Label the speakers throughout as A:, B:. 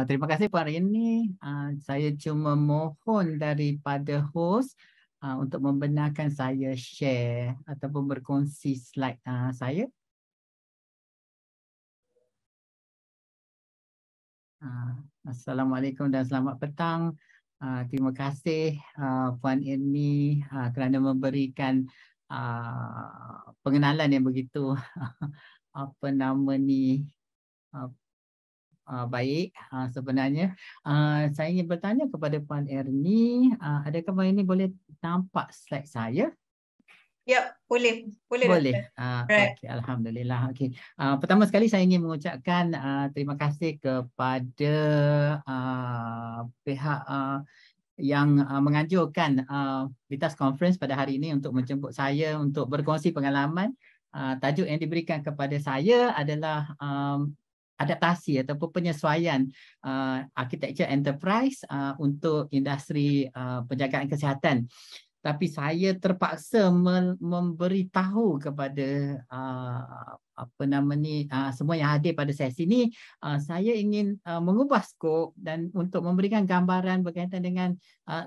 A: Terima kasih Puan Rini. Saya cuma mohon daripada host untuk membenarkan saya share ataupun berkongsi slide saya. Assalamualaikum dan selamat petang. Terima kasih Puan Rini kerana memberikan pengenalan yang begitu apa nama ni baik. Sebenarnya saya ingin bertanya kepada Puan Erni, adakah Puan Erni boleh nampak slide saya?
B: Ya, boleh.
A: Boleh.
B: Right.
A: Okey, alhamdulillah. Okey. Pertama sekali saya ingin mengucapkan terima kasih kepada pihak yang menganjurkan Vitas Conference pada hari ini untuk menjemput saya untuk berkongsi pengalaman. Tajuk yang diberikan kepada saya adalah adaptasi ataupun penyesuaian architecture enterprise untuk industri penjagaan kesihatan. Tapi saya terpaksa memberitahu kepada apa nama ni semua yang hadir pada sesi ini, saya ingin mengubah skop dan untuk memberikan gambaran berkaitan dengan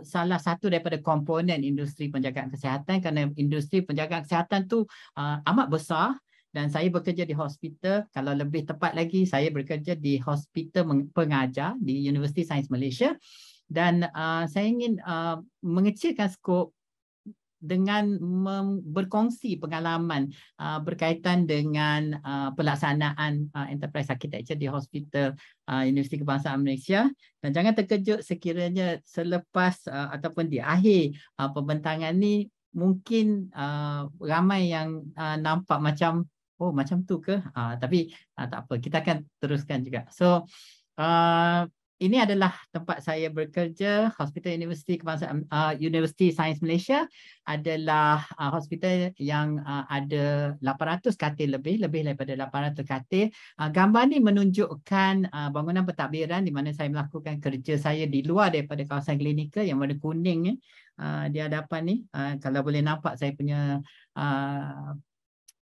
A: salah satu daripada komponen industri penjagaan kesihatan, kerana industri penjagaan kesihatan tu amat besar. Dan saya bekerja di hospital, kalau lebih tepat lagi saya bekerja di hospital pengajar di Universiti Sains Malaysia. Dan saya ingin mengecilkan skop dengan berkongsi pengalaman berkaitan dengan pelaksanaan enterprise architecture di hospital Universiti Kebangsaan Malaysia. Dan jangan terkejut sekiranya selepas ataupun di akhir pembentangan ni mungkin ramai yang nampak macam oh macam tu ke, tapi tak apa, kita akan teruskan juga. So ini adalah tempat saya bekerja. Hospital Universiti Kebangsaan Universiti Sains Malaysia adalah hospital yang ada 800 katil lebih daripada 800 katil. Gambar ni menunjukkan bangunan pentadbiran di mana saya melakukan kerja saya di luar daripada kawasan klinikal yang warna kuning di hadapan ni. Kalau boleh nampak saya punya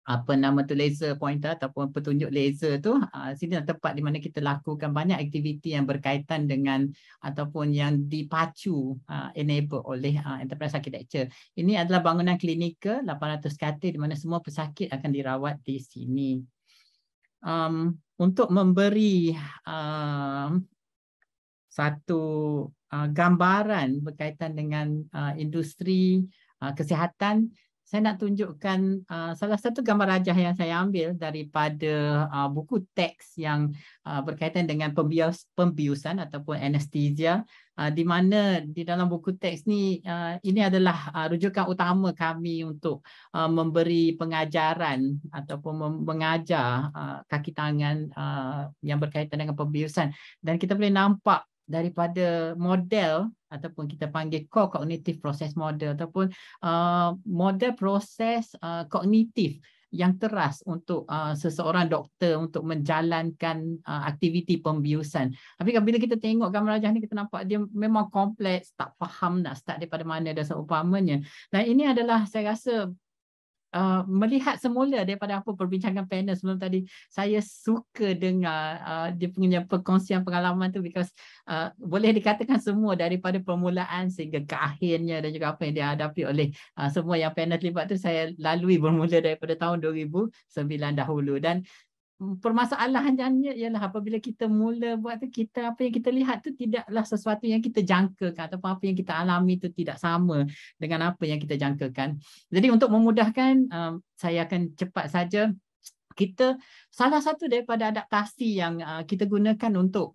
A: apa nama tu, laser pointer ataupun petunjuk laser tu, sini adalah tempat di mana kita lakukan banyak aktiviti yang berkaitan dengan ataupun yang dipacu enable oleh enterprise architecture. Ini adalah bangunan klinikal 800 katil di mana semua pesakit akan dirawat di sini. Untuk memberi satu gambaran berkaitan dengan industri kesihatan, saya nak tunjukkan salah satu gambar rajah yang saya ambil daripada buku teks yang berkaitan dengan pembiusan ataupun anestesia, di mana di dalam buku teks ni ini adalah rujukan utama kami untuk memberi pengajaran ataupun mengajar kaki tangan yang berkaitan dengan pembiusan. Dan kita boleh nampak daripada model ataupun kita panggil core cognitive process model ataupun model proses kognitif yang teras untuk seseorang doktor untuk menjalankan aktiviti pembiusan. Tapi bila kita tengok gambar rajah ni, kita nampak dia memang kompleks, tak faham nak start daripada mana dan seumpamanya. Dan ini adalah saya rasa melihat semula daripada apa perbincangan panel sebelum tadi, saya suka dengar dia punya perkongsian pengalaman tu, because boleh dikatakan semua daripada permulaan sehingga ke akhirnya dan juga apa yang dihadapi oleh semua yang panel terlibat tu, saya lalui bermula daripada tahun 2009 dahulu. Dan permasalahannya ialah apabila kita mula buat tu, apa yang kita lihat tu tidaklah sesuatu yang kita jangkakan ataupun apa yang kita alami tu tidak sama dengan apa yang kita jangkakan. Jadi untuk memudahkan, saya akan cepat saja. Salah satu daripada adaptasi yang kita gunakan untuk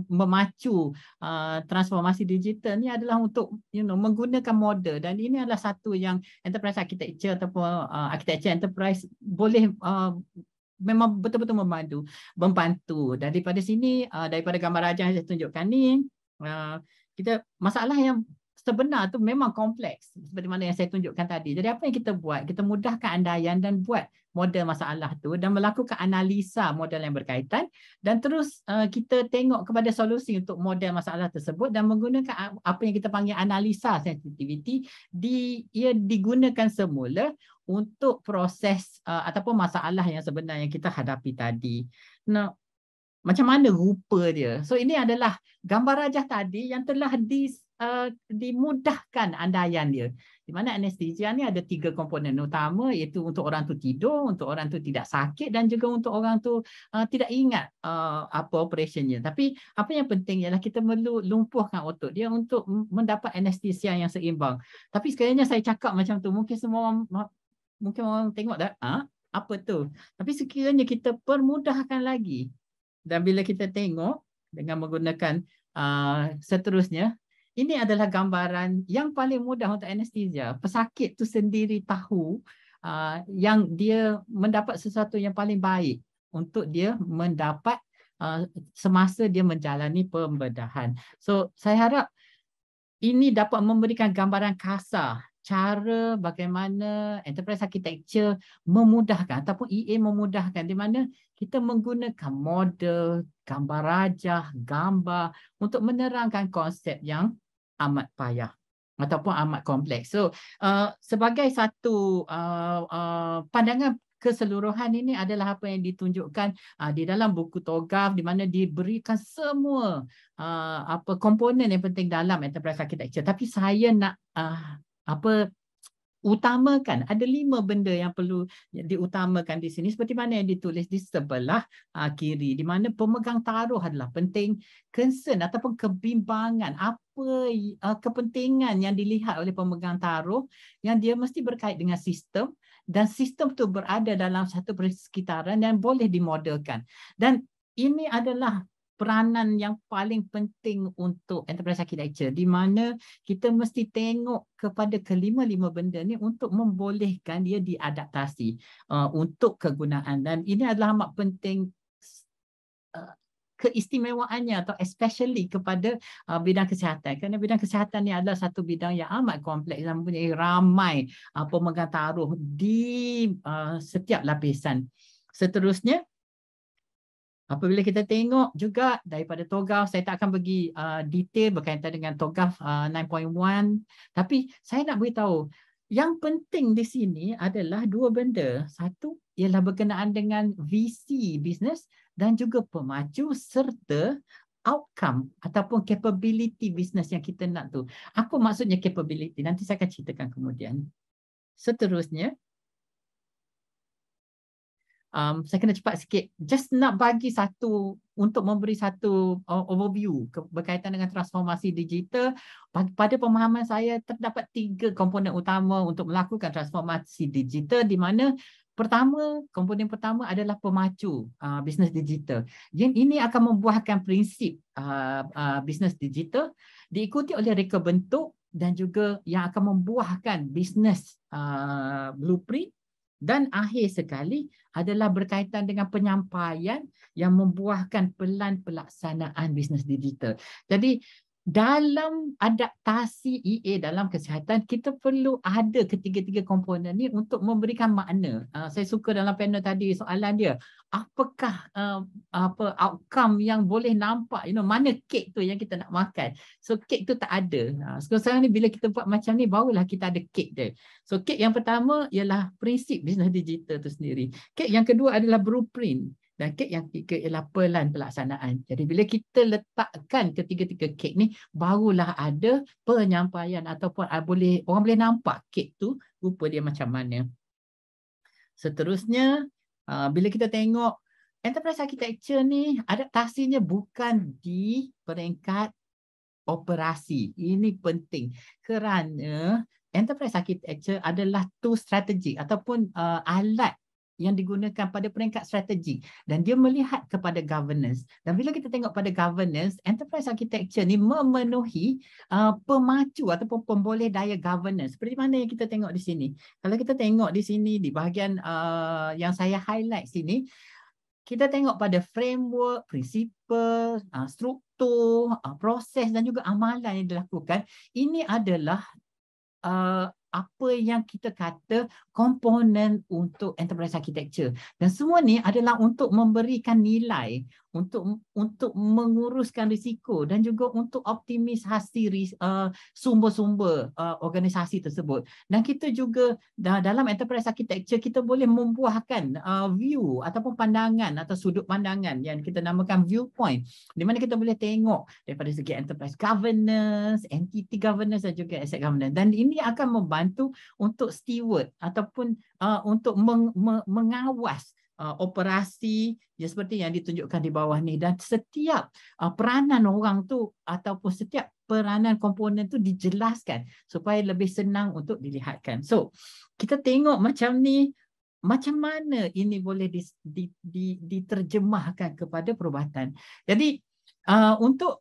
A: memacu transformasi digital ni adalah untuk menggunakan model. Dan ini adalah satu yang enterprise architecture ataupun architecture enterprise boleh memang betul-betul membantu. Daripada sini, daripada gambar rajah yang saya tunjukkan ni, kita masalah yang sebenar tu memang kompleks seperti mana yang saya tunjukkan tadi. Jadi apa yang kita buat? Kita mudahkan andaian dan buat model masalah tu dan melakukan analisa model yang berkaitan, dan terus kita tengok kepada solusi untuk model masalah tersebut dan menggunakan apa yang kita panggil analisa sensitivity. Ia digunakan semula untuk proses ataupun masalah yang sebenar yang kita hadapi tadi. Nah, macam mana rupa dia. So ini adalah gambar rajah tadi yang telah dimudahkan andaian dia. Di mana anestesia ni ada 3 komponen utama, iaitu untuk orang tu tidur, untuk orang tu tidak sakit dan juga untuk orang tu tidak ingat apa operationnya. Tapi apa yang penting ialah kita perlu lumpuhkan otot dia untuk mendapat anestesia yang seimbang. Tapi sekiranya saya cakap macam tu, mungkin semua orang tengok dah, apa tu? Tapi sekiranya kita permudahkan lagi, dan bila kita tengok dengan menggunakan seterusnya, ini adalah gambaran yang paling mudah untuk anestesia. Pesakit tu sendiri tahu yang dia mendapat sesuatu yang paling baik untuk dia mendapat semasa dia menjalani pembedahan. So saya harap ini dapat memberikan gambaran kasar cara bagaimana enterprise architecture memudahkan ataupun EA memudahkan, di mana kita menggunakan model, gambar rajah, gambar untuk menerangkan konsep yang amat payah ataupun amat kompleks. So sebagai satu pandangan keseluruhan, ini adalah apa yang ditunjukkan di dalam buku TOGAF, di mana diberikan semua komponen yang penting dalam enterprise architecture. Tapi saya nak utamakan ada 5 benda yang perlu diutamakan di sini, seperti mana yang ditulis di sebelah kiri, di mana pemegang taruh adalah penting, concern ataupun kebimbangan, apa kepentingan yang dilihat oleh pemegang taruh yang dia mesti berkait dengan sistem, dan sistem tu berada dalam satu persekitaran dan boleh dimodelkan. Dan ini adalah peranan yang paling penting untuk enterprise architecture, di mana kita mesti tengok kepada kelima-lima benda ni untuk membolehkan dia diadaptasi untuk kegunaan. Dan ini adalah amat penting keistimewaannya atau especially kepada bidang kesihatan, kerana bidang kesihatan ni adalah satu bidang yang amat kompleks dan mempunyai ramai pemegang taruh di setiap lapisan. Seterusnya, apabila kita tengok juga daripada TOGAF, saya tak akan bagi detail berkaitan dengan TOGAF 9.1, tapi saya nak beritahu yang penting di sini adalah 2 benda. Satu ialah berkenaan dengan visi bisnes dan juga pemacu serta outcome ataupun capability bisnes yang kita nak tu. Apa maksudnya capability? Nanti saya akan ceritakan kemudian. Seterusnya, saya kena cepat sikit. Just nak bagi satu, untuk memberi satu overview berkaitan dengan transformasi digital. Pada pemahaman saya, terdapat 3 komponen utama untuk melakukan transformasi digital, di mana komponen pertama adalah pemacu bisnes digital. Yang ini akan membuahkan prinsip bisnes digital, diikuti oleh reka bentuk dan juga yang akan membuahkan bisnes blueprint. Dan akhir sekali adalah berkaitan dengan penyampaian yang membuahkan pelan pelaksanaan bisnes digital. Jadi dalam adaptasi EA dalam kesihatan, kita perlu ada ketiga-tiga komponen ni untuk memberikan makna. Saya suka dalam panel tadi soalan dia, apakah outcome yang boleh nampak, mana kek tu yang kita nak makan. So kek tu tak ada. Sekarang ni bila kita buat macam ni, barulah kita ada kek dia. So kek yang pertama ialah prinsip bisnes digital tu sendiri. Kek yang kedua adalah blueprint. Dan kek yang ketiga ialah pelan pelaksanaan. Jadi bila kita letakkan ketiga-tiga kek ni, barulah ada penyampaian ataupun orang boleh nampak kek tu rupa dia macam mana. Seterusnya, bila kita tengok enterprise architecture ni, adaptasinya bukan di peringkat operasi. Ini penting kerana enterprise architecture adalah tool strategi ataupun alat yang digunakan pada peringkat strategi, dan dia melihat kepada governance. Dan bila kita tengok pada governance, enterprise architecture ni memenuhi pemacu ataupun pemboleh daya governance. Seperti mana yang kita tengok di sini. Kalau kita tengok di sini di bahagian yang saya highlight sini, kita tengok pada framework, prinsipal, struktur, proses dan juga amalan yang dilakukan. Ini adalah apa yang kita kata komponen untuk enterprise architecture. Dan semua ni adalah untuk memberikan nilai, untuk menguruskan risiko dan juga untuk optimisasi sumber-sumber organisasi tersebut. Dan kita juga dalam enterprise architecture kita boleh membuahkan view ataupun pandangan atau sudut pandangan yang kita namakan viewpoint, di mana kita boleh tengok daripada segi enterprise governance, entity governance dan juga asset governance. Dan ini akan membantu untuk steward ataupun untuk mengawas operasi ya seperti yang ditunjukkan di bawah ni, dan setiap peranan orang tu ataupun setiap peranan komponen tu dijelaskan supaya lebih senang untuk dilihatkan. So, kita tengok macam ni, macam mana ini boleh diterjemahkan kepada perubatan. Jadi untuk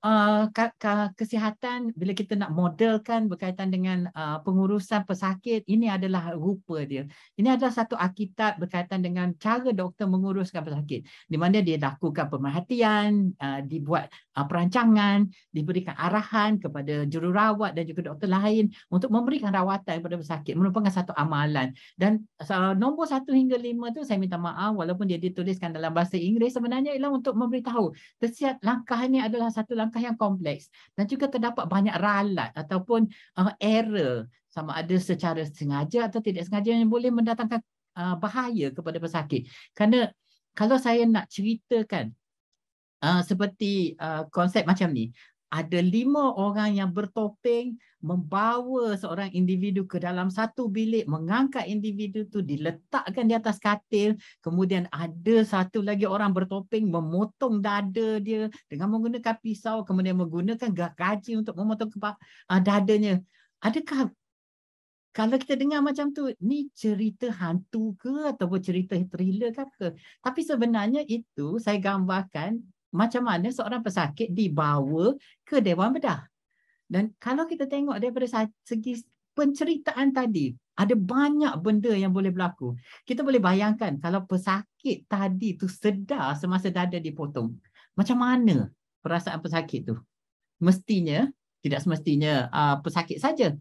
A: kesihatan, bila kita nak modelkan berkaitan dengan pengurusan pesakit, ini adalah rupa dia. Ini adalah satu arkitab berkaitan dengan cara doktor menguruskan pesakit, di mana dia lakukan pemerhatian, dibuat perancangan, diberikan arahan kepada jururawat dan juga doktor lain untuk memberikan rawatan kepada pesakit, merupakan satu amalan. Dan nombor 1 hingga 5 tu saya minta maaf walaupun dia dituliskan dalam bahasa Inggeris, sebenarnya ialah untuk memberitahu setiap langkah ini adalah satu langkah yang kompleks dan juga terdapat banyak ralat ataupun error, sama ada secara sengaja atau tidak sengaja, yang boleh mendatangkan bahaya kepada pesakit. Kerana kalau saya nak ceritakan seperti konsep macam ni, ada 5 orang yang bertopeng membawa seorang individu ke dalam satu bilik, mengangkat individu tu, diletakkan di atas katil, kemudian ada satu lagi orang bertopeng memotong dada dia dengan menggunakan pisau, kemudian menggunakan gergaji untuk memotong dadanya. Adakah kalau kita dengar macam tu, ni cerita hantu ke ataupun cerita thriller ke? Tapi sebenarnya itu saya gambarkan macam mana seorang pesakit dibawa ke Dewan Bedah. Dan kalau kita tengok daripada segi penceritaan tadi, ada banyak benda yang boleh berlaku. Kita boleh bayangkan kalau pesakit tadi tu sedar semasa dada dipotong, macam mana perasaan pesakit tu? Mestinya, tidak semestinya pesakit saja.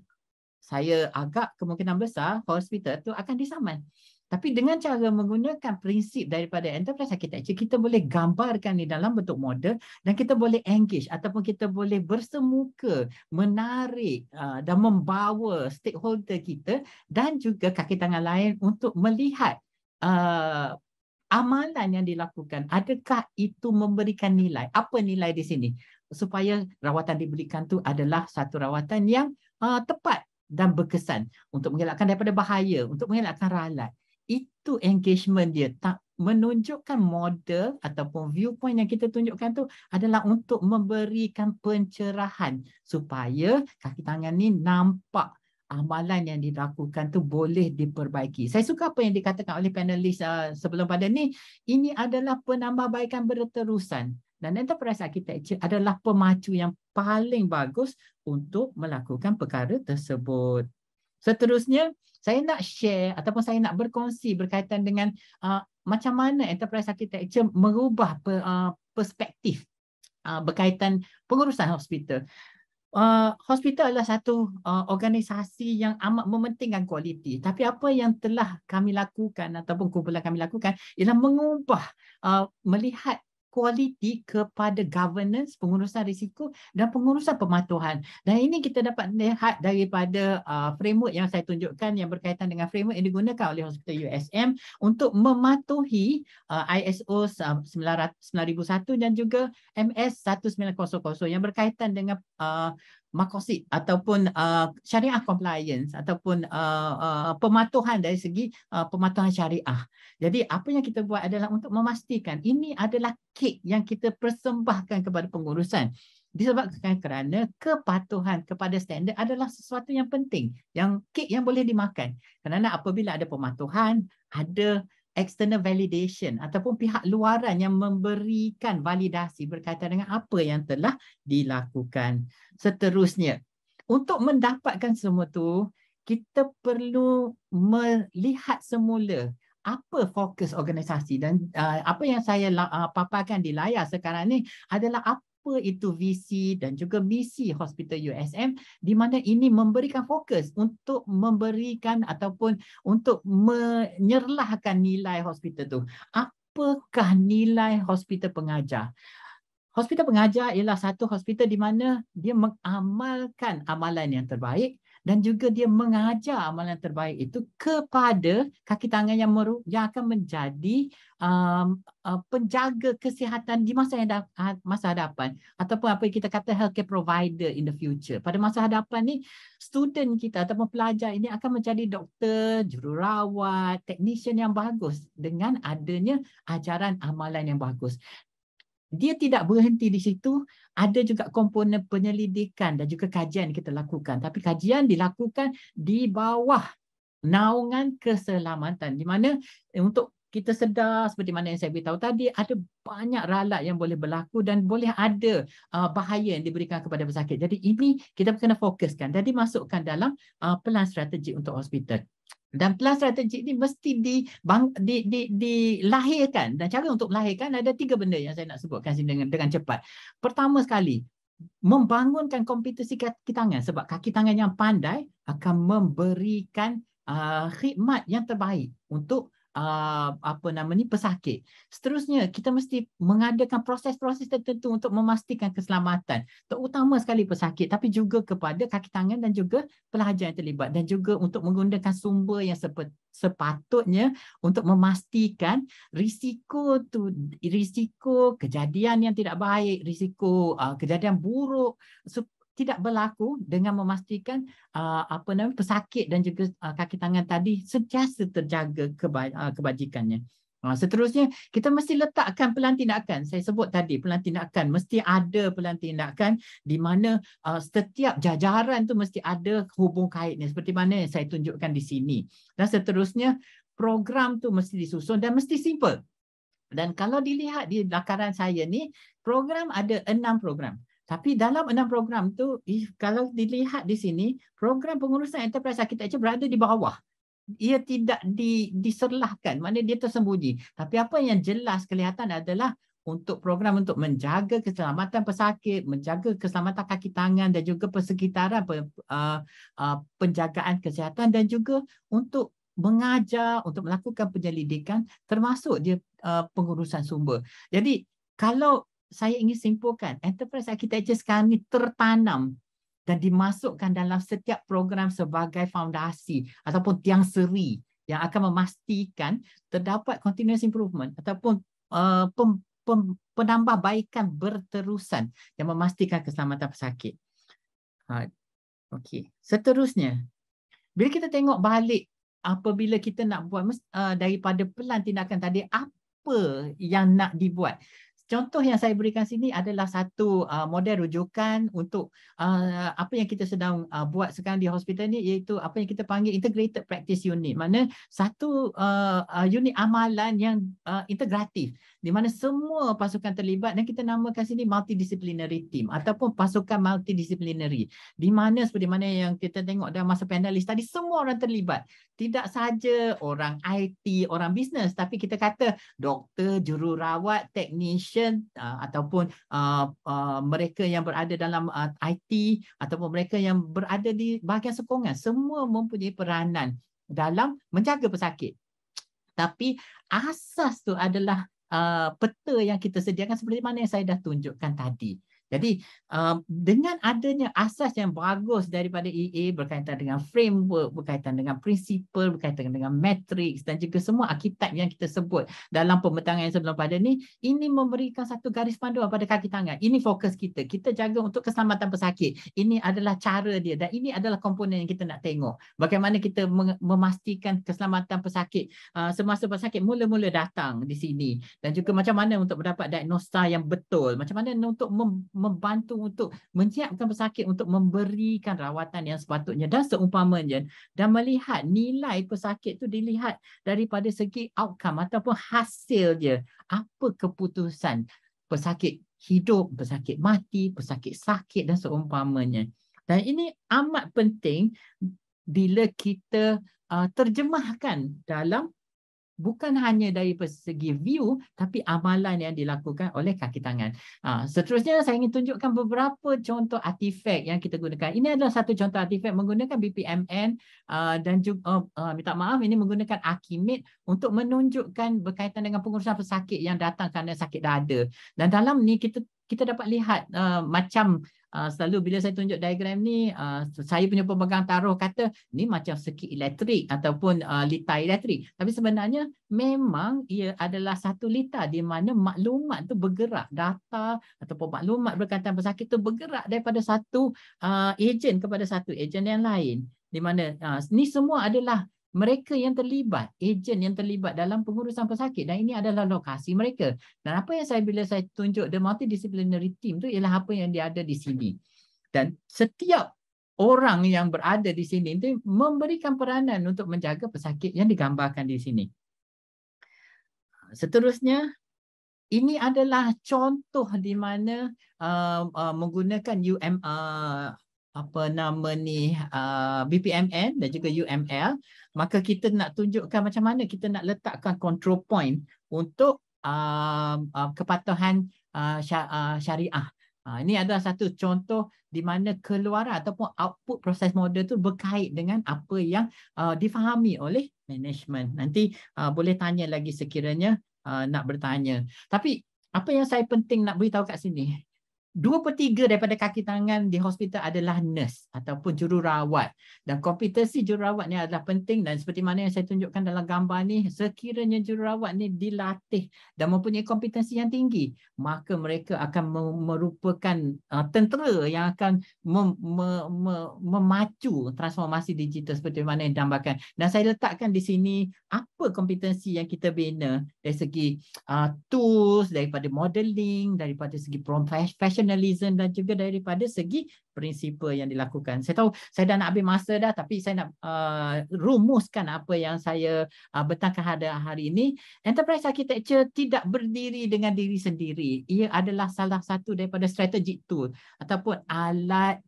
A: Saya agak kemungkinan besar hospital tu akan disaman. Tapi dengan cara menggunakan prinsip daripada enterprise architecture, kita boleh gambarkan ni dalam bentuk model dan kita boleh engage ataupun kita boleh bersemuka, menarik dan membawa stakeholder kita dan juga kaki tangan lain untuk melihat amalan yang dilakukan. Adakah itu memberikan nilai? Apa nilai di sini? Supaya rawatan diberikan tu adalah satu rawatan yang tepat dan berkesan untuk mengelakkan daripada bahaya, untuk mengelakkan ralat. Itu engagement dia. Tak menunjukkan model ataupun viewpoint yang kita tunjukkan tu adalah untuk memberikan pencerahan supaya kaki tangan ni nampak amalan yang dilakukan tu boleh diperbaiki. Saya suka apa yang dikatakan oleh panelis sebelum pada ni. Ini adalah penambahbaikan berterusan. Dan enterprise architecture adalah pemacu yang paling bagus untuk melakukan perkara tersebut. Seterusnya, saya nak share ataupun saya nak berkongsi berkaitan dengan macam mana enterprise architecture merubah perspektif berkaitan pengurusan hospital. Hospital adalah satu organisasi yang amat mementingkan kualiti. Tapi apa yang telah kami lakukan ataupun kumpulan kami lakukan ialah mengubah melihat kualiti kepada governance, pengurusan risiko dan pengurusan pematuhan. Dan ini kita dapat lihat daripada framework yang saya tunjukkan yang berkaitan dengan framework yang digunakan oleh Hospital USM untuk mematuhi ISO 9001 dan juga MS 1900 yang berkaitan dengan makosid ataupun syariah compliance ataupun pematuhan dari segi pematuhan syariah. Jadi apa yang kita buat adalah untuk memastikan ini adalah kek yang kita persembahkan kepada pengurusan. Disebabkan kerana kepatuhan kepada standard adalah sesuatu yang penting, yang kek yang boleh dimakan. Kerana apabila ada pematuhan, ada external validation ataupun pihak luaran yang memberikan validasi berkaitan dengan apa yang telah dilakukan. Seterusnya, untuk mendapatkan semua tu, kita perlu melihat semula apa fokus organisasi dan apa yang saya paparkan di layar sekarang ni adalah apa itu visi dan juga misi Hospital USM, di mana ini memberikan fokus untuk memberikan ataupun untuk menyerlahkan nilai hospital tu. Apakah nilai hospital pengajar? Hospital pengajar ialah satu hospital di mana dia mengamalkan amalan yang terbaik dan juga dia mengajar amalan terbaik itu kepada kaki tangan yang akan menjadi penjaga kesihatan di masa hadapan, ataupun apa yang kita kata healthcare provider in the future. Pada masa hadapan ni, student kita ataupun pelajar ini akan menjadi doktor, jururawat, technician yang bagus dengan adanya ajaran amalan yang bagus. Dia tidak berhenti di situ, ada juga komponen penyelidikan dan juga kajian kita lakukan. Tapi kajian dilakukan di bawah naungan keselamatan, di mana untuk kita sedar seperti mana yang saya beritahu tadi, ada banyak ralat yang boleh berlaku dan boleh ada bahaya yang diberikan kepada pesakit. Jadi ini kita kena fokuskan dan dimasukkan dalam pelan strategi untuk hospital. Dan pelan strategik ini mesti dilahirkan. Dan cara untuk melahirkan ada 3 benda yang saya nak sebutkan sini dengan cepat. Pertama sekali, membangunkan kompetensi kaki tangan. Sebab kaki tangan yang pandai akan memberikan khidmat yang terbaik untuk pesakit. Seterusnya, kita mesti mengadakan proses-proses tertentu untuk memastikan keselamatan, terutama sekali pesakit, tapi juga kepada kaki tangan dan juga pelajar yang terlibat, dan juga untuk menggunakan sumber yang sepatutnya untuk memastikan risiko kejadian yang tidak baik, risiko kejadian buruk tidak berlaku, dengan memastikan pesakit dan juga kaki tangan tadi sentiasa terjaga kebajikannya. Seterusnya, kita mesti letakkan pelan tindakan. Saya sebut tadi, pelan tindakan. Mesti ada pelan tindakan di mana setiap jajaran tu mesti ada hubung kaitnya, seperti mana yang saya tunjukkan di sini. Dan seterusnya, program tu mesti disusun dan mesti simple. Dan kalau dilihat di lakaran saya ni, program ada 6 program. Tapi dalam 6 program tu, kalau dilihat di sini, program pengurusan enterprise architecture berada di bawah. Ia tidak diserlahkan, maknanya dia tersembunyi. Tapi apa yang jelas kelihatan adalah untuk program untuk menjaga keselamatan pesakit, menjaga keselamatan kaki tangan dan juga persekitaran penjagaan kesihatan, dan juga untuk mengajar, untuk melakukan penyelidikan, termasuk dia pengurusan sumber. Jadi kalau saya ingin simpulkan, enterprise architecture sekarang ni tertanam dan dimasukkan dalam setiap program sebagai fondasi ataupun tiang seri yang akan memastikan terdapat continuous improvement ataupun penambahbaikan berterusan yang memastikan keselamatan pesakit. Okey. Seterusnya, bila kita tengok balik apabila kita nak buat daripada pelan tindakan tadi, apa yang nak dibuat? Contoh yang saya berikan sini adalah satu model rujukan untuk apa yang kita sedang buat sekarang di hospital ni, iaitu apa yang kita panggil Integrated Practice Unit. Mana satu unit amalan yang integratif, di mana semua pasukan terlibat, dan kita namakan sini multidisciplinary team ataupun pasukan multidisciplinary, di mana seperti mana yang kita tengok dalam masa panelis tadi, semua orang terlibat. Tidak saja orang IT, orang bisnes, tapi kita kata doktor, jururawat, technician, ataupun mereka yang berada dalam IT, ataupun mereka yang berada di bahagian sokongan, semua mempunyai peranan dalam menjaga pesakit. Tapi asas tu adalah peta yang kita sediakan seperti mana yang saya dah tunjukkan tadi. Jadi dengan adanya asas yang bagus daripada EA berkaitan dengan framework, berkaitan dengan prinsipal, berkaitan dengan matrix dan juga semua arkitek yang kita sebut dalam pembentangan yang sebelum pada ni, ini memberikan satu garis panduan pada kaki tangan. Ini fokus kita. Kita jaga untuk keselamatan pesakit. Ini adalah cara dia dan ini adalah komponen yang kita nak tengok. Bagaimana kita memastikan keselamatan pesakit semasa pesakit mula-mula datang di sini, dan juga macam mana untuk mendapat diagnosa yang betul, macam mana untuk membantu untuk menyiapkan pesakit untuk memberikan rawatan yang sepatutnya dan seumpamanya, dan melihat nilai pesakit tu dilihat daripada segi outcome ataupun hasil dia. Apa keputusan pesakit hidup, pesakit mati, pesakit sakit dan seumpamanya. Dan ini amat penting bila kita terjemahkan dalam bukan hanya dari segi view tapi amalan yang dilakukan oleh kaki tangan. Seterusnya saya ingin tunjukkan beberapa contoh artifak yang kita gunakan. Ini adalah satu contoh artifak menggunakan BPMN dan juga minta maaf, ini menggunakan Archimate untuk menunjukkan berkaitan dengan pengurusan pesakit yang datang kerana sakit dada. Dan dalam ni kita dapat lihat macam selalu bila saya tunjuk diagram ni, saya punya pemegang taruh kata ni macam sekit elektrik ataupun litar elektrik. Tapi sebenarnya memang ia adalah satu litar di mana maklumat tu bergerak, data ataupun maklumat berkaitan pesakit tu bergerak daripada satu ejen kepada satu ejen yang lain. Di mana ni semua adalah mereka yang terlibat, ejen yang terlibat dalam pengurusan pesakit, dan ini adalah lokasi mereka. Dan apa yang bila saya tunjuk the multidisciplinary team tu ialah apa yang dia ada di sini. Dan setiap orang yang berada di sini itu memberikan peranan untuk menjaga pesakit yang digambarkan di sini. Seterusnya, ini adalah contoh di mana menggunakan BPMN dan juga UML, maka kita nak tunjukkan macam mana kita nak letakkan control point untuk kepatuhan syariah. Ini adalah satu contoh di mana keluaran ataupun output proses model tu berkait dengan apa yang difahami oleh management. Nanti boleh tanya lagi sekiranya nak bertanya. Tapi apa yang saya penting nak beritahu kat sini, 2/3 daripada kaki tangan di hospital adalah nurse ataupun jururawat. Dan kompetensi jururawat ni adalah penting, dan seperti mana yang saya tunjukkan dalam gambar ni, sekiranya jururawat ni dilatih dan mempunyai kompetensi yang tinggi, maka mereka akan merupakan tentera yang akan memacu transformasi digital seperti mana yang digambarkan. Dan saya letakkan di sini apa kompetensi yang kita bina dari segi tools, daripada modeling, daripada segi professionalism, dan juga daripada segi prinsipal yang dilakukan. Saya tahu saya dah nak habis masa dah, tapi saya nak rumuskan apa yang saya bentangkan hari ini. Enterprise architecture tidak berdiri dengan diri sendiri. Ia adalah salah satu daripada strategic tool ataupun alat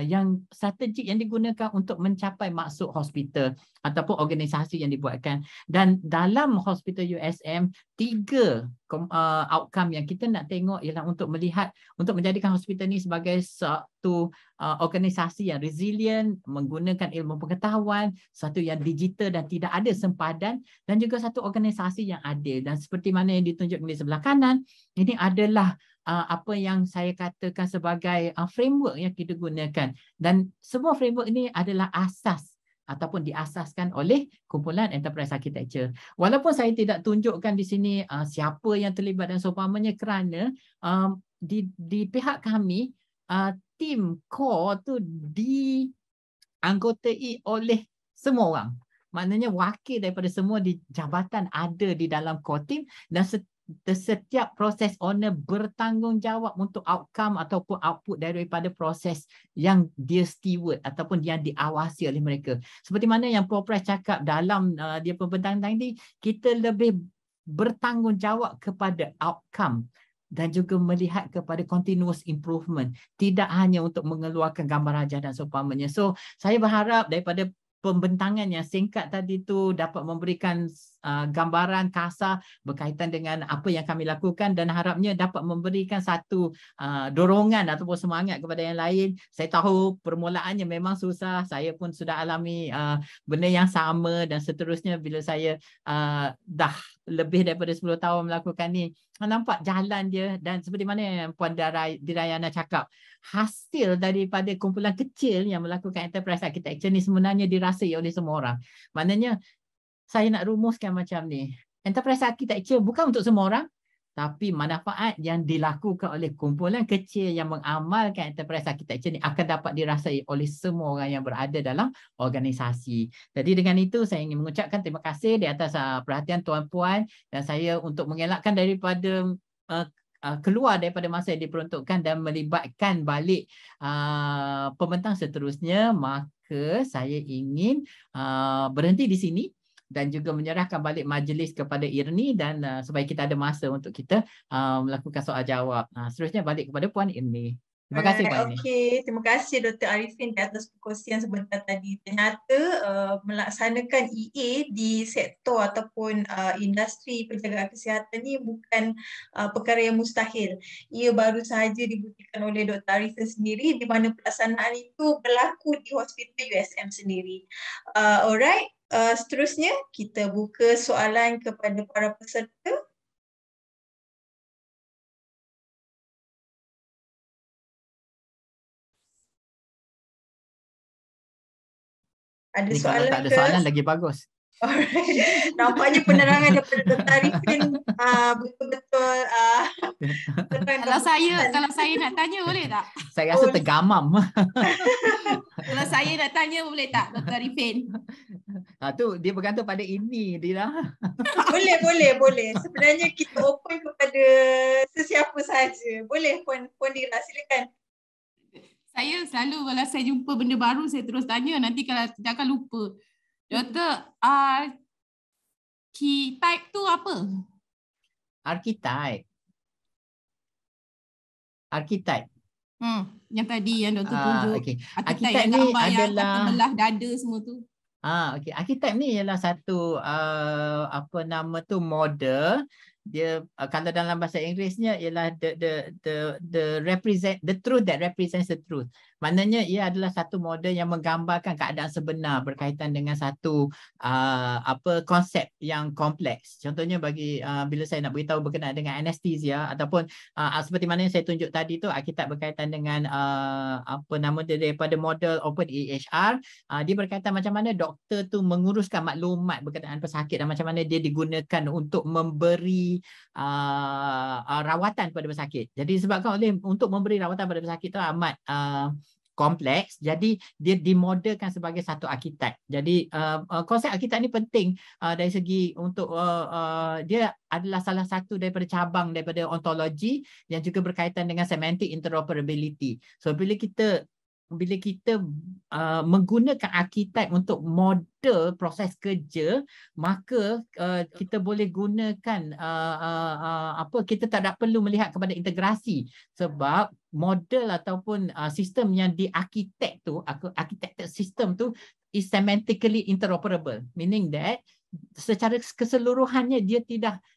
A: yang strategik yang digunakan untuk mencapai maksud hospital ataupun organisasi yang dibuatkan. Dan dalam hospital USM, 3 outcome yang kita nak tengok ialah untuk melihat, untuk menjadikan hospital ni sebagai satu organisasi yang resilient, menggunakan ilmu pengetahuan, satu yang digital dan tidak ada sempadan, dan juga satu organisasi yang adil. Dan seperti mana yang ditunjukkan di sebelah kanan, ini adalah apa yang saya katakan sebagai framework yang kita gunakan. Dan semua framework ini adalah asas ataupun diasaskan oleh kumpulan enterprise architecture. Walaupun saya tidak tunjukkan di sini siapa yang terlibat dan seumpamanya, kerana di pihak kami tim core tu dianggotai oleh semua orang. Maknanya wakil daripada semua di jabatan ada di dalam core team, dan setiap proses owner bertanggungjawab untuk outcome ataupun output daripada proses yang dia steward ataupun yang diawasi oleh mereka. Seperti mana yang Popres cakap dalam dia pembentang tadi, kita lebih bertanggungjawab kepada outcome dan juga melihat kepada continuous improvement, tidak hanya untuk mengeluarkan gambar rajah dan seumpamanya. So saya berharap daripada pembentangan yang singkat tadi tu dapat memberikan gambaran kasar berkaitan dengan apa yang kami lakukan, dan harapnya dapat memberikan satu dorongan ataupun semangat kepada yang lain. Saya tahu permulaannya memang susah, saya pun sudah alami benda yang sama, dan seterusnya bila saya dah lebih daripada 10 tahun melakukan ni, nampak jalan dia. Dan seperti mana yang Puan Dirayana cakap, hasil daripada kumpulan kecil yang melakukan enterprise architecture ni sebenarnya dirasai oleh semua orang. Maknanya saya nak rumuskan macam ni, enterprise architecture bukan untuk semua orang, tapi manfaat yang dilakukan oleh kumpulan kecil yang mengamalkan enterprise architecture ni akan dapat dirasai oleh semua orang yang berada dalam organisasi. Jadi dengan itu saya ingin mengucapkan terima kasih di atas perhatian tuan-puan, dan saya untuk mengelakkan daripada keluar daripada masa yang diperuntukkan dan melibatkan balik pembentang seterusnya, maka saya ingin berhenti di sini dan juga menyerahkan balik majlis kepada Irni, dan supaya kita ada masa untuk kita melakukan soal jawab. Seterusnya balik kepada Puan Irni. Terima kasih Puan Aini.
B: Okey, terima kasih Dr. Arifin di atas perkongsian sebentar tadi. Ternyata melaksanakan EA di sektor ataupun industri penjagaan kesihatan ni bukan perkara yang mustahil. Ia baru sahaja dibuktikan oleh Dr. Arifin sendiri di mana pelaksanaan itu berlaku di Hospital USM sendiri. Alright, seterusnya kita buka soalan kepada para peserta. Ada
A: Ni kalau
B: soalan
A: tak ada
B: ke?
A: soalan lagi bagus.
B: Alright. Nampaknya penerangan daripada Dr. Arifin betul-betul
C: Kalau saya nak tanya boleh tak?
A: Saya rasa tergamam.
C: Kalau saya nak tanya boleh tak Dr. Arifin?
A: Tu dia bergantung pada ini Dira.
B: Boleh. Sebenarnya kita open kepada sesiapa sahaja. Boleh Puan Dira, silakan.
C: Saya selalu kalau saya jumpa benda baru saya terus tanya, nanti kalau jangan lupa. Doktor, archetype tu apa?
A: Archetype.
C: Yang tadi yang doktor tunjuk.
A: Okay.
C: Archetype
A: Archetype
C: yang
A: ni
C: gambar yang
A: adalah
C: kata belah dada semua tu.
A: Okay. Archetype ni ialah satu model. Dia kalau dalam bahasa Inggerisnya ialah the truth that represents the truth. Maknanya ia adalah satu model yang menggambarkan keadaan sebenar berkaitan dengan satu konsep yang kompleks. Contohnya bagi bila saya nak beritahu berkenaan dengan anestesia ataupun seperti mana yang saya tunjuk tadi tu, kita berkaitan dengan daripada model Open EHR, dia berkaitan macam mana doktor tu menguruskan maklumat berkenaan pesakit dan macam mana dia digunakan untuk memberi rawatan pada pesakit. Jadi disebabkan untuk memberi rawatan pada pesakit tu amat kompleks, jadi dia dimodelkan sebagai satu archetype. Jadi konsep archetype ni penting dari segi untuk dia adalah salah satu daripada cabang daripada ontologi yang juga berkaitan dengan semantic interoperability. So bila kita menggunakan archetype untuk model proses kerja, maka kita boleh gunakan kita tak perlu melihat kepada integrasi, sebab model ataupun sistem yang diarkitek tu, architected system tu is semantically interoperable, meaning that secara keseluruhannya dia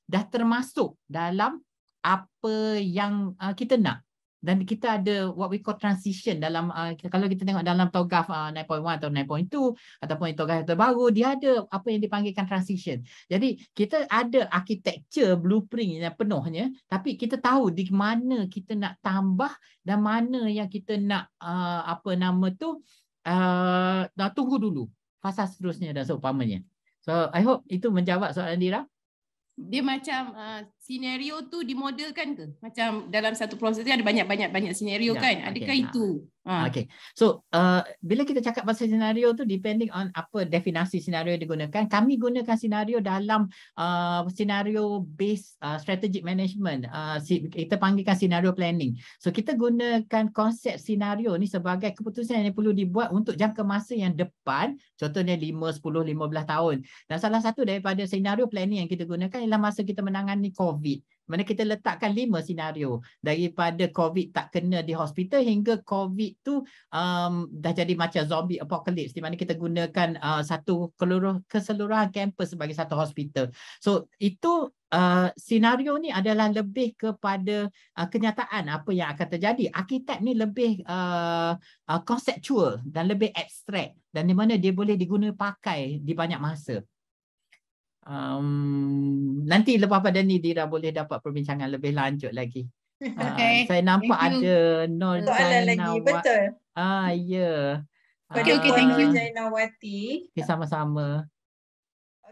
A: dah termasuk dalam apa yang kita nak. Dan kita ada what we call transition dalam kalau kita tengok dalam TOGAF 9.1 atau 9.2 ataupun TOGAF terbaru, dia ada apa yang dipanggilkan transition. Jadi kita ada architecture blueprint yang penuhnya, tapi kita tahu di mana kita nak tambah dan mana yang kita nak tunggu dulu fasa seterusnya dan seumpamanya. So I hope itu menjawab soalan Dira.
C: Dia macam senario tu dimodelkan ke? Macam dalam satu proses ada banyak senario kan? Adakah itu?
A: Okay. So bila kita cakap pasal senario tu depending on apa definisi senario yang digunakan. Kami gunakan senario dalam senario based strategic management. Kita panggilkan senario planning. So kita gunakan konsep senario ni sebagai keputusan yang perlu dibuat untuk jangka masa yang depan, contohnya 5, 10, 15 tahun. Dan salah satu daripada senario planning yang kita gunakan ialah masa kita menangani COVID. Mana kita letakkan 5 senario, daripada COVID tak kena di hospital hingga COVID tu dah jadi macam zombie apocalypse, di mana kita gunakan satu keseluruhan kampus sebagai satu hospital. So itu senario ni adalah lebih kepada kenyataan apa yang akan terjadi. Archetype ni lebih konseptual dan lebih abstrak, dan di mana dia boleh digunakan pakai di banyak masa. Nanti lepas pada ni Dira boleh dapat perbincangan lebih lanjut lagi.
C: Okay.
A: Saya nampak ada Nur
B: Soalan lagi, betul.
A: Ya.
C: Okay, thank you.
B: Nur Jainawati.
A: Okay, sama-sama.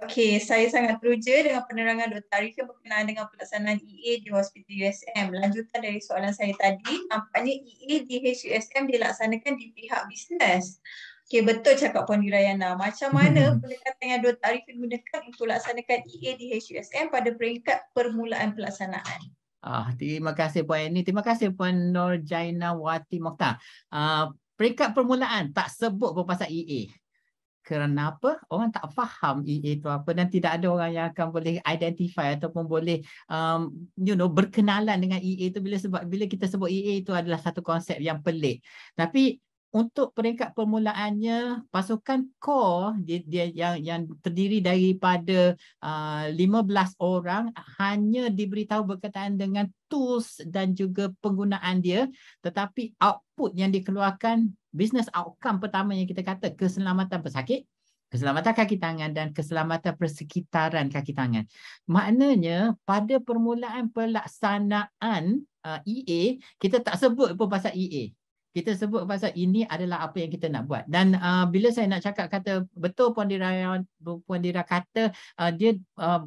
B: Okey, saya sangat teruja dengan penerangan Dr. Arifin berkenaan dengan pelaksanaan EA di Hospital USM. Lanjutan dari soalan saya tadi, nampaknya EA di HUSM dilaksanakan di pihak bisnes. Okey, betul cakap Puan Dirayana. Macam mana pendekatan yang Dr. Arifin gunakan untuk laksanakan EA di HUSM pada peringkat permulaan pelaksanaan?
A: Terima kasih Puan Eni. Terima kasih Puan Nur Jainawati Mokhtar. Peringkat permulaan tak sebut pun pasal EA. Kenapa orang tak faham EA tu apa, dan tidak ada orang yang akan boleh identify ataupun boleh berkenalan dengan EA tu, bila kita sebut EA itu adalah satu konsep yang pelik. Tapi untuk peringkat permulaannya, pasukan core dia yang terdiri daripada 15 orang hanya diberitahu berkaitan dengan tools dan juga penggunaan dia, tetapi output yang dikeluarkan, business outcome pertama yang kita kata, keselamatan pesakit, keselamatan kaki tangan dan keselamatan persekitaran kaki tangan. Maknanya pada permulaan pelaksanaan EA, kita tak sebut pun pasal EA. Kita sebut pasal ini adalah apa yang kita nak buat. Dan bila saya nak cakap kata betul Puan Dira kata dia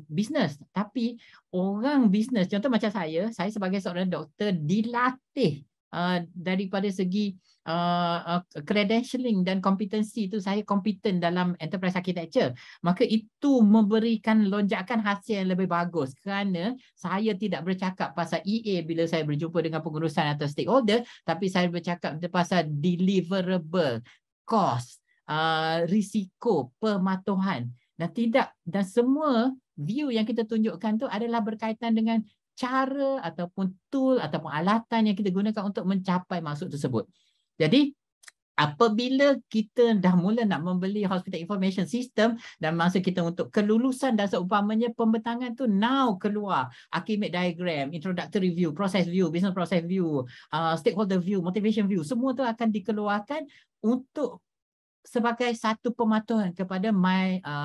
A: bisnes, tapi orang bisnes, contoh macam saya sebagai seorang doktor dilatih daripada segi credentialing dan kompetensi itu, saya kompeten dalam enterprise architecture. Maka itu memberikan lonjakan hasil yang lebih bagus, kerana saya tidak bercakap pasal EA bila saya berjumpa dengan pengurusan atau stakeholder, tapi saya bercakap pasal deliverable, cost, risiko, pematuhan, dan semua view yang kita tunjukkan tu adalah berkaitan dengan cara ataupun tool ataupun alatan yang kita gunakan untuk mencapai maksud tersebut. Jadi apabila kita dah mula nak membeli hospital information system dan masa kita untuk kelulusan dan seumpamanya, pembentangan tu now keluar Archimate diagram, introductory view, process view, business process view, stakeholder view, motivation view, semua tu akan dikeluarkan untuk sebagai satu pematuhan kepada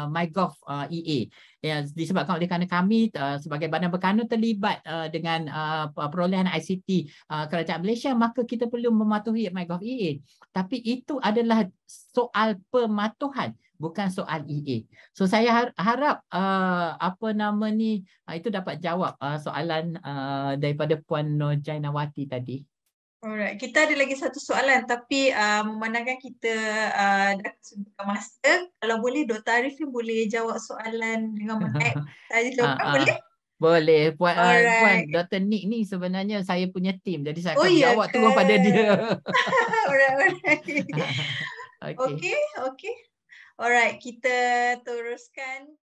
A: MyGov EA. Ya, disebabkan oleh kerana kami sebagai badan berkanun terlibat dengan perolehan ICT Kerajaan Malaysia, maka kita perlu mematuhi MyGov EA. Tapi itu adalah soal pematuhan, bukan soal EA. So saya harap itu dapat jawab soalan daripada Puan Nur Jainawati tadi.
B: Alright, kita ada lagi satu soalan, tapi memandangkan kita dah kesudukan masa, kalau boleh Dr. Arifin boleh jawab soalan dengan menaik tadi jawapan, boleh?
A: Boleh. Puan Dr. Nick ni sebenarnya saya punya tim, jadi saya akan jawab terus pada dia.
B: Alright. Okay. Alright, kita teruskan.